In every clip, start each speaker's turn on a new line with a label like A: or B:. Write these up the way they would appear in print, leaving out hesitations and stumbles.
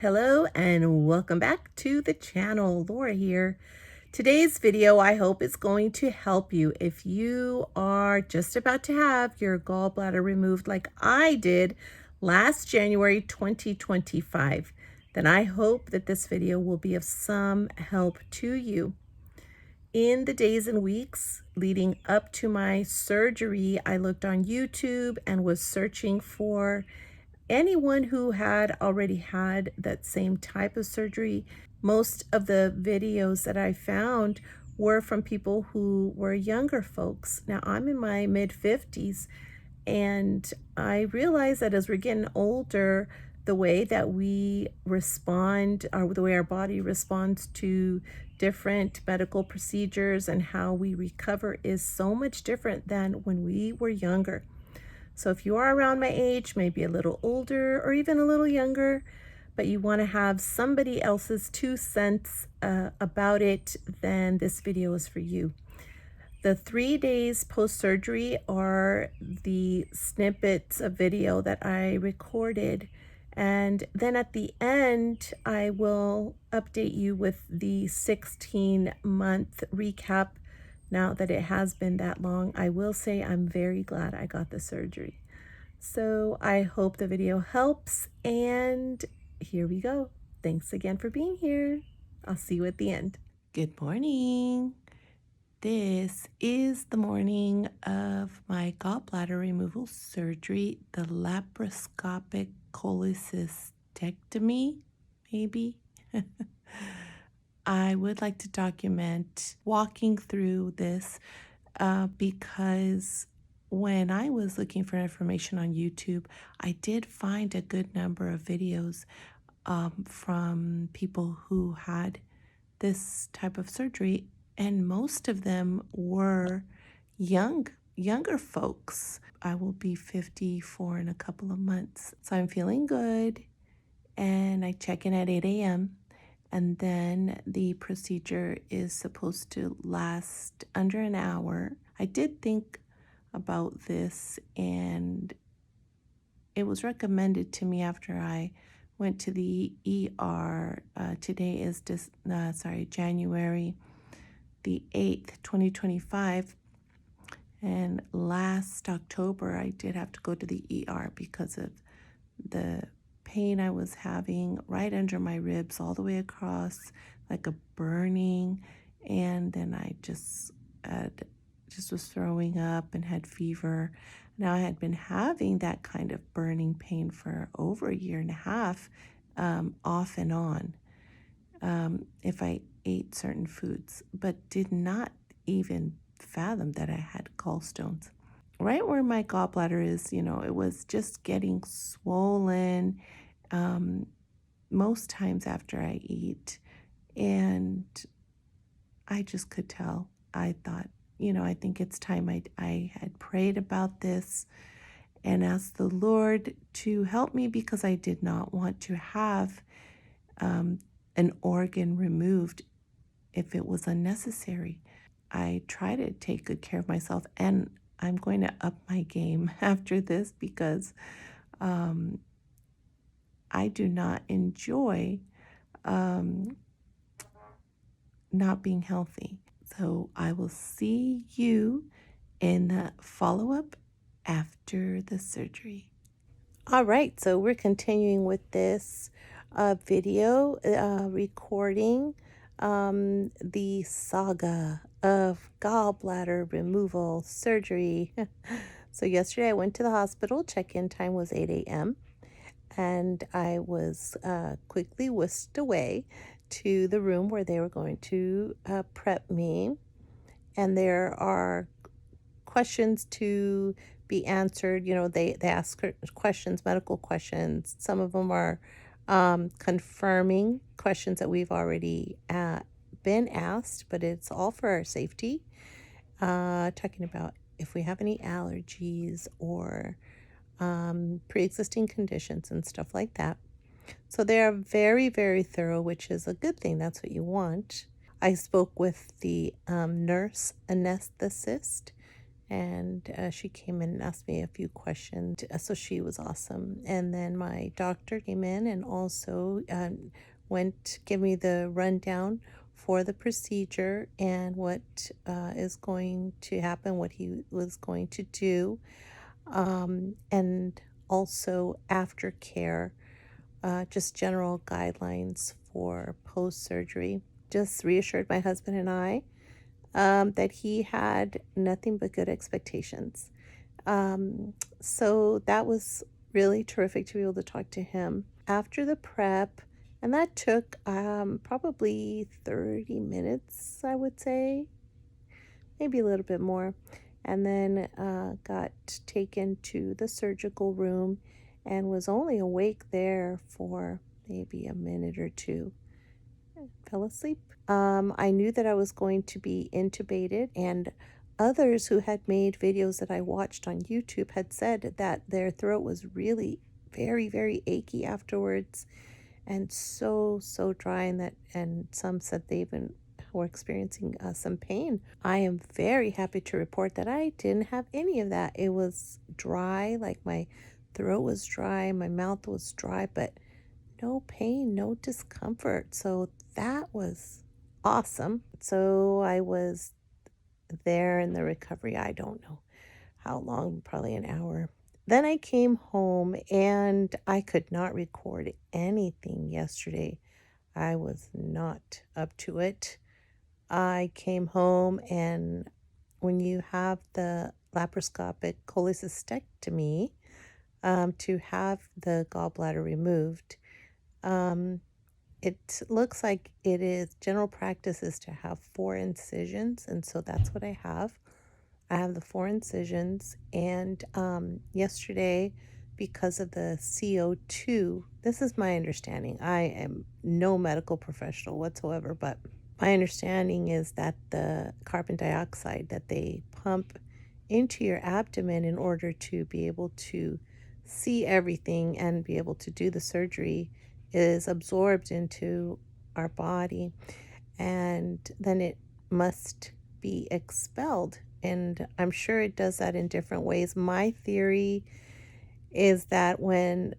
A: Hello and welcome back to the channel. Laura here. Today's video I hope is going to help you if you are just about to have your gallbladder removed like I did last January 2025. Then I hope that this video will be of some help to you. In the days and weeks leading up to my surgery, I looked on YouTube and was searching for anyone who had already had that same type of surgery. Most of the videos that I found were from people who were younger folks. Now, I'm in my mid-50s, and I realize that as we're getting older, the way that we respond, or the way our body responds to different medical procedures and how we recover is so much different than when we were younger. So if you are around my age, maybe a little older or even a little younger, but you want to have somebody else's 2 cents about it, then this video is for you. The 3 days post-surgery are the snippets of video that I recorded. And then at the end, I will update you with the 16-month recap. Now that it has been that long, I will say I'm very glad I got the surgery. So I hope the video helps, and here we go. Thanks again for being here. I'll see you at the end. Good morning. This is the morning of my gallbladder removal surgery, the laparoscopic cholecystectomy, maybe. I would like to document walking through this because when I was looking for information on YouTube, I did find a good number of videos from people who had this type of surgery, and most of them were younger folks. I will be 54 in a couple of months, so I'm feeling good, and I check in at 8 a.m. And then the procedure is supposed to last under an hour. I did think about this, and it was recommended to me after I went to the ER. Today is January the 8th, 2025. And last October, I did have to go to the ER because of the pain I was having right under my ribs all the way across, like a burning. And then I just was throwing up and had fever. Now, I had been having that kind of burning pain for over a year and a half, off and on, if I ate certain foods, but did not even fathom that I had gallstones. Right where my gallbladder is, it was just getting swollen most times after I eat. And I just could tell. I thought, I think it's time. I had prayed about this and asked the Lord to help me because I did not want to have an organ removed if it was unnecessary. I try to take good care of myself, and I'm going to up my game after this because I do not enjoy not being healthy. So I will see you in the follow-up after the surgery. All right, so we're continuing with this video recording the saga of gallbladder removal surgery. So yesterday I went to the hospital. Check-in time was 8 a.m. and I was quickly whisked away to the room where they were going to prep me. And there are questions to be answered. They ask questions, medical questions. Some of them are confirming questions that we've already been asked, but it's all for our safety. Talking about if we have any allergies or pre-existing conditions and stuff like that. So they are very, very thorough, which is a good thing. That's what you want. I spoke with the nurse anesthetist, and she came in and asked me a few questions. So she was awesome. And then my doctor came in and also give me the rundown for the procedure and what is going to happen, what he was going to do, and also aftercare, just general guidelines for post-surgery. Just reassured my husband and I that he had nothing but good expectations. So that was really terrific to be able to talk to him after the prep. And that took probably 30 minutes, I would say, maybe a little bit more. And then got taken to the surgical room and was only awake there for maybe a minute or two. Fell asleep. I knew that I was going to be intubated, and others who had made videos that I watched on YouTube had said that their throat was really very, very achy afterwards and so dry, and some said they even were experiencing some pain. I am very happy to report that I didn't have any of that. It was dry, like my throat was dry, my mouth was dry, but no pain, no discomfort. So that was awesome. So I was there in the recovery. I don't know how long, probably an hour. Then I came home and I could not record anything yesterday. I was not up to it. I came home, and when you have the laparoscopic cholecystectomy, to have the gallbladder removed, it looks like it is general practice is to have 4 incisions, and so that's what I have. I have the 4 incisions, and yesterday, because of the CO2, this is my understanding. I am no medical professional whatsoever, but my understanding is that the carbon dioxide that they pump into your abdomen in order to be able to see everything and be able to do the surgery is absorbed into our body, and then it must be expelled. And I'm sure it does that in different ways. My theory is that when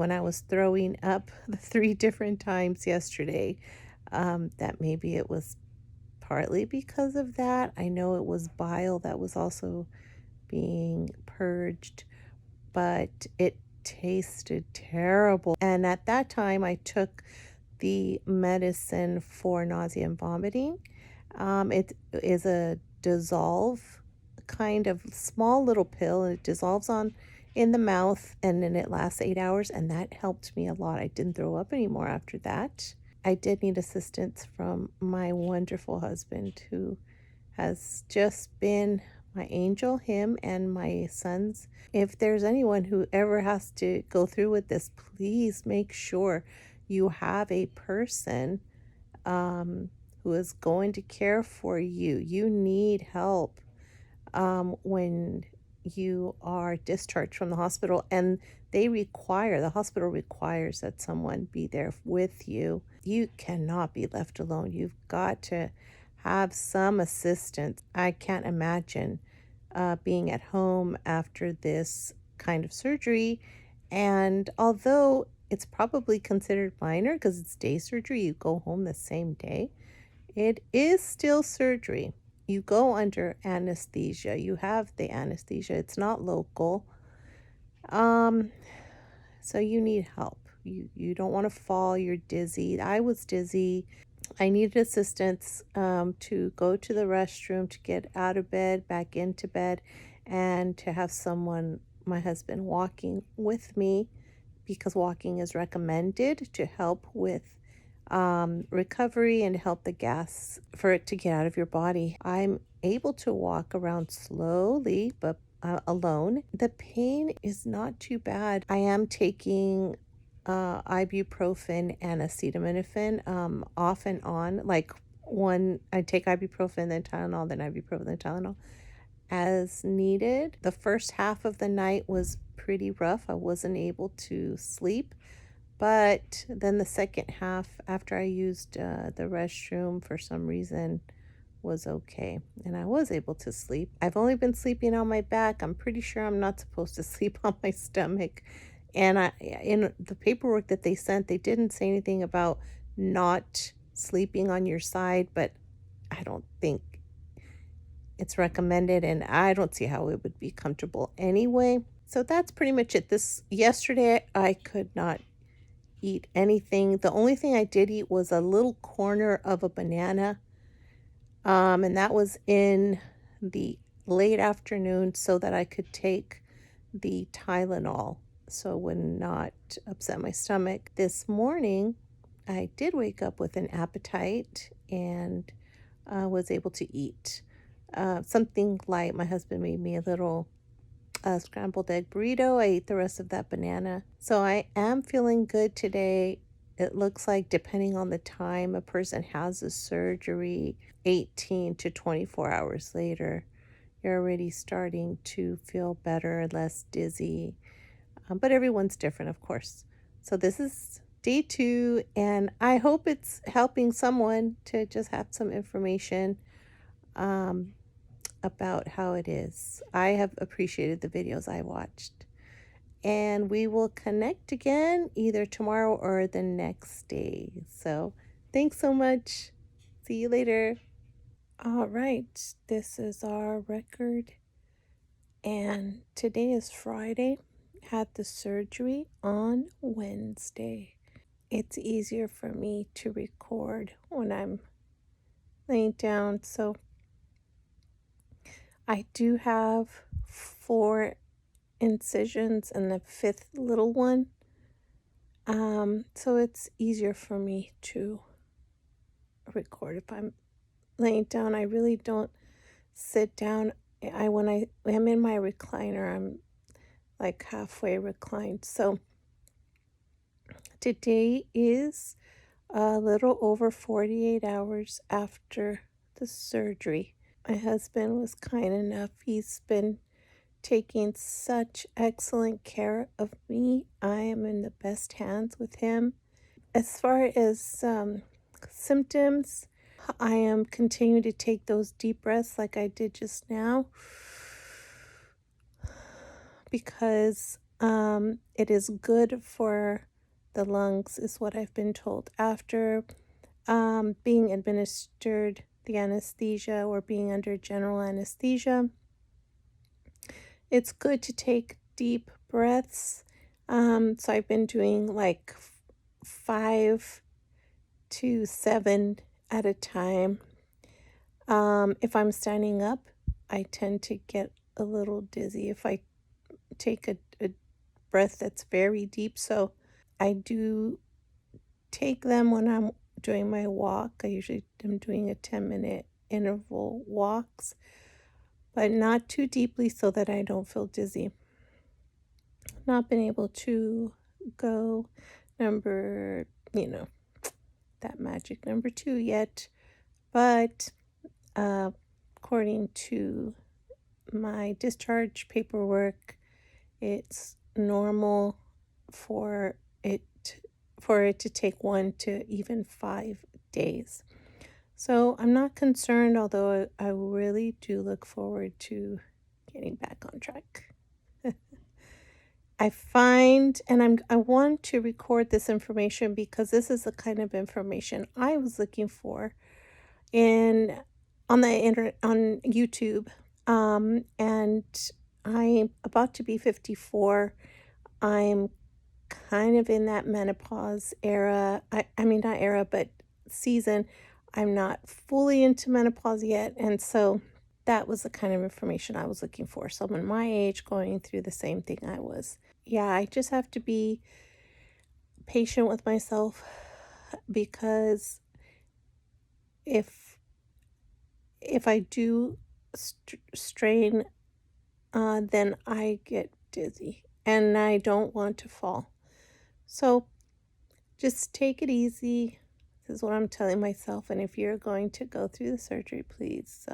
A: I was throwing up the 3 different times yesterday, that maybe it was partly because of that. I know it was bile that was also being purged, but it tasted terrible. And at that time, I took the medicine for nausea and vomiting. It is a dissolve kind of small little pill, and it dissolves on in the mouth, and then it lasts 8 hours, and that helped me a lot. I didn't throw up anymore after that. I did need assistance from my wonderful husband, who has just been my angel, him and my sons. If there's anyone who ever has to go through with this, please make sure you have a person who is going to care for you. You need help when you are discharged from the hospital, and the hospital requires that someone be there with you. You cannot be left alone. You've got to have some assistance. I can't imagine being at home after this kind of surgery. And although it's probably considered minor because it's day surgery, you go home the same day, it is still surgery. You go under anesthesia. You have the anesthesia. It's not local. So you need help. You don't want to fall. You're dizzy. I was dizzy. I needed assistance to go to the restroom, to get out of bed, back into bed, and to have someone, my husband, walking with me, because walking is recommended to help with recovery and help the gas for it to get out of your body. I'm able to walk around slowly, but alone. The pain is not too bad. I am taking ibuprofen and acetaminophen off and on. Like one, I take ibuprofen, then Tylenol, then ibuprofen, then Tylenol as needed. The first half of the night was pretty rough. I wasn't able to sleep. But then the second half, after I used the restroom for some reason, was okay, and I was able to sleep. I've only been sleeping on my back. I'm pretty sure I'm not supposed to sleep on my stomach. And in the paperwork that they sent, they didn't say anything about not sleeping on your side, but I don't think it's recommended, and I don't see how it would be comfortable anyway. So that's pretty much it. This yesterday I could not eat anything. The only thing I did eat was a little corner of a banana. And that was in the late afternoon so that I could take the Tylenol so it would not upset my stomach. This morning, I did wake up with an appetite and was able to eat something light. My husband made me a little scrambled egg burrito. I ate the rest of that banana. So I am feeling good today. It looks like, depending on the time a person has the surgery, 18 to 24 hours later, you're already starting to feel better, less dizzy. But everyone's different, of course. So this is day 2, and I hope it's helping someone to just have some information about how it is. I have appreciated the videos I watched. And we will connect again either tomorrow or the next day. So thanks so much. See you later. All right, this is our record. And today is Friday. Had the surgery on Wednesday. It's easier for me to record when I'm laying down. So I do have 4 incisions and the 5th little one. So it's easier for me to record if I'm laying down. I really don't sit down. When I am in my recliner, I'm like halfway reclined. So today is a little over 48 hours after the surgery. My husband was kind enough. He's been taking such excellent care of me. I am in the best hands with him. As far as symptoms, I am continuing to take those deep breaths like I did just now because it is good for the lungs, is what I've been told. After being administered the anesthesia or being under general anesthesia, it's good to take deep breaths. So I've been doing like 5 to 7 at a time. If I'm standing up, I tend to get a little dizzy if I take a breath that's very deep. So I do take them when I'm doing my walk. I usually am doing a 10-minute interval walks, but not too deeply so that I don't feel dizzy. Not been able to go that magic number 2 yet, but according to my discharge paperwork, it's normal for it to take 1 to even 5 days. So I'm not concerned, although I really do look forward to getting back on track. I find, and I want to record this information because this is the kind of information I was looking for on YouTube. And I'm about to be 54. I'm kind of in that menopause era. I mean, not era, but season. I'm not fully into menopause yet, and so that was the kind of information I was looking for. Someone my age going through the same thing I was. Yeah, I just have to be patient with myself because if I do strain, then I get dizzy and I don't want to fall. So just take it easy. This is what I'm telling myself. And if you're going to go through the surgery, please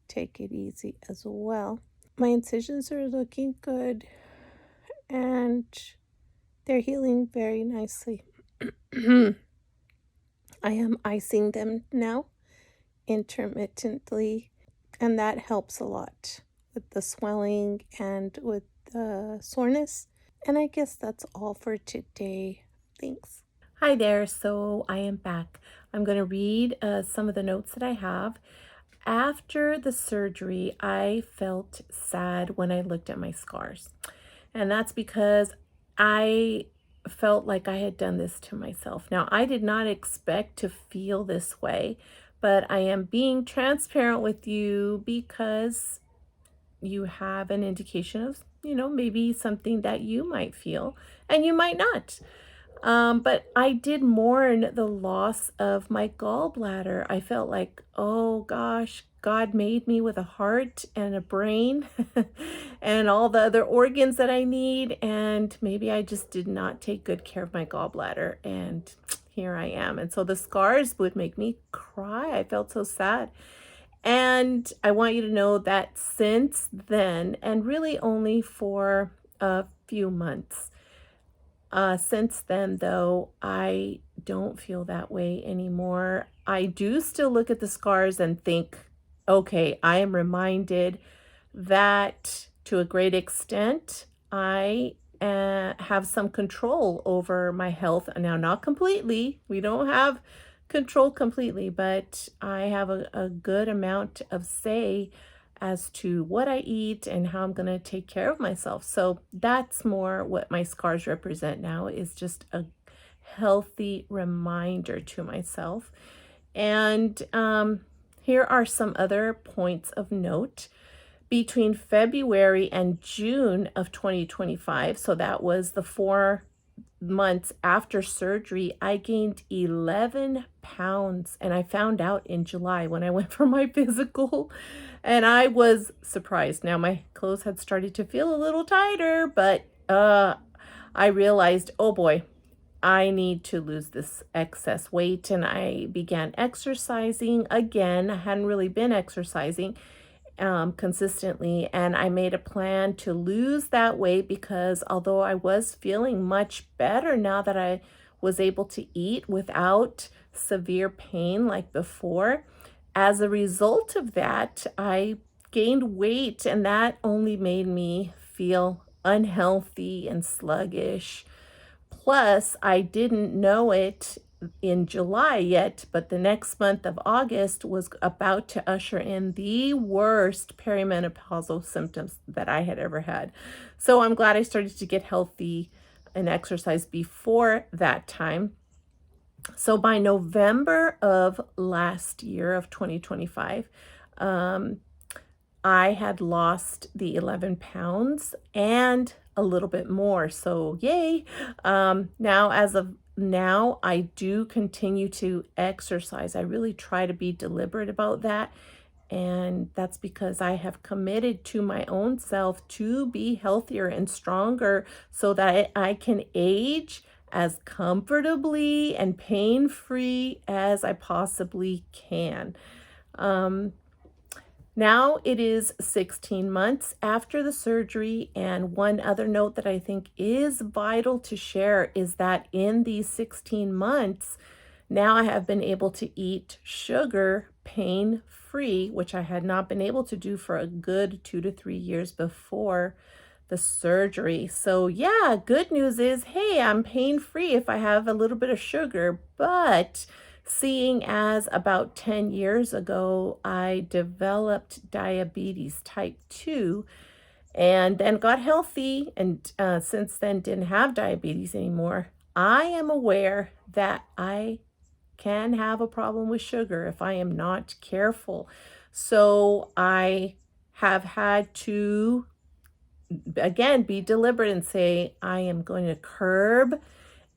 A: take it easy as well. My incisions are looking good and they're healing very nicely. I am icing them now intermittently, and that helps a lot with the swelling and with the soreness. And I guess that's all for today. Thanks. Hi there. So I am back. I'm going to read some of the notes that I have. After the surgery, I felt sad when I looked at my scars. And that's because I felt like I had done this to myself. Now, I did not expect to feel this way, but I am being transparent with you because you have an indication of, maybe something that you might feel and you might not. But I did mourn the loss of my gallbladder. I felt like, oh gosh, God made me with a heart and a brain and all the other organs that I need. And maybe I just did not take good care of my gallbladder. And here I am. And so the scars would make me cry. I felt so sad. And I want you to know that since then, and really only for a few months, since then, though, I don't feel that way anymore. I do still look at the scars and think, okay, I am reminded that to a great extent, I have some control over my health. Now, not completely. We don't have control completely, but I have a good amount of say as to what I eat and how I'm going to take care of myself. So that's more what my scars represent now, is just a healthy reminder to myself. And here are some other points of note. Between February and June of 2025, so that was the 4 months after surgery, I gained 11 pounds. And I found out in July when I went for my physical, and I was surprised. Now, my clothes had started to feel a little tighter, but I realized, oh boy, I need to lose this excess weight. And I began exercising again. I hadn't really been exercising consistently, and I made a plan to lose that weight because although I was feeling much better now that I was able to eat without severe pain like before, as a result of that, I gained weight, and that only made me feel unhealthy and sluggish. Plus, I didn't know it in July yet, but the next month of August was about to usher in the worst perimenopausal symptoms that I had ever had. So I'm glad I started to get healthy and exercise before that time. So by November of last year of 2025, I had lost the 11 pounds and a little bit more. So yay. Now, as of now, I do continue to exercise. I really try to be deliberate about that. And that's because I have committed to my own self to be healthier and stronger so that I can age as comfortably and pain-free as I possibly can. Now it is 16 months after the surgery, and one other note that I think is vital to share is that in these 16 months, now I have been able to eat sugar pain-free, which I had not been able to do for a good 2 to 3 years before the surgery. So yeah, good news is, hey, I'm pain-free if I have a little bit of sugar, but seeing as about 10 years ago, I developed diabetes type 2 and then got healthy, and since then didn't have diabetes anymore. I am aware that I can have a problem with sugar if I am not careful. So I have had to, again, be deliberate and say, I am going to curb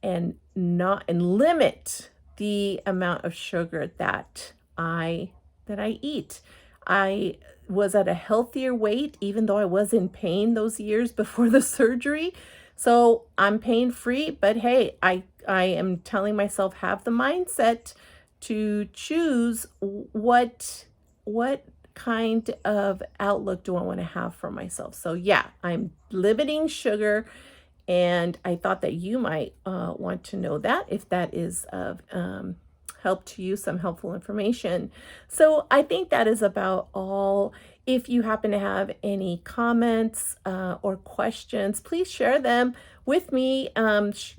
A: and limit the amount of sugar that I eat. I was at a healthier weight, even though I was in pain those years before the surgery. So I'm pain free, but hey, I am telling myself, have the mindset to choose what kind of outlook do I want to have for myself. So yeah, I'm limiting sugar. And I thought that you might want to know that if that is of helped you, some helpful information. So I think that is about all. If you happen to have any comments or questions, please share them with me.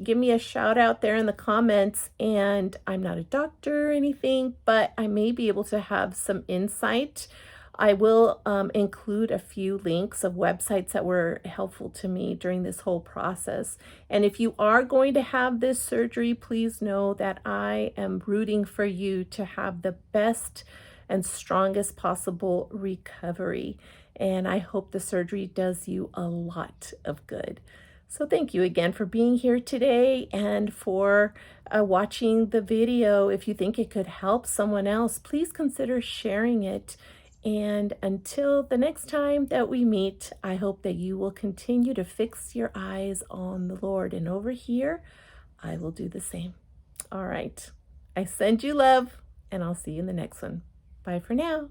A: Give me a shout out there in the comments. And I'm not a doctor or anything, but I may be able to have some insight. I will include a few links of websites that were helpful to me during this whole process. And if you are going to have this surgery, please know that I am rooting for you to have the best and strongest possible recovery. And I hope the surgery does you a lot of good. So thank you again for being here today and for watching the video. If you think it could help someone else, please consider sharing it. And until the next time that we meet, I hope that you will continue to fix your eyes on the Lord. And over here, I will do the same. All right. I send you love, and I'll see you in the next one. Bye for now.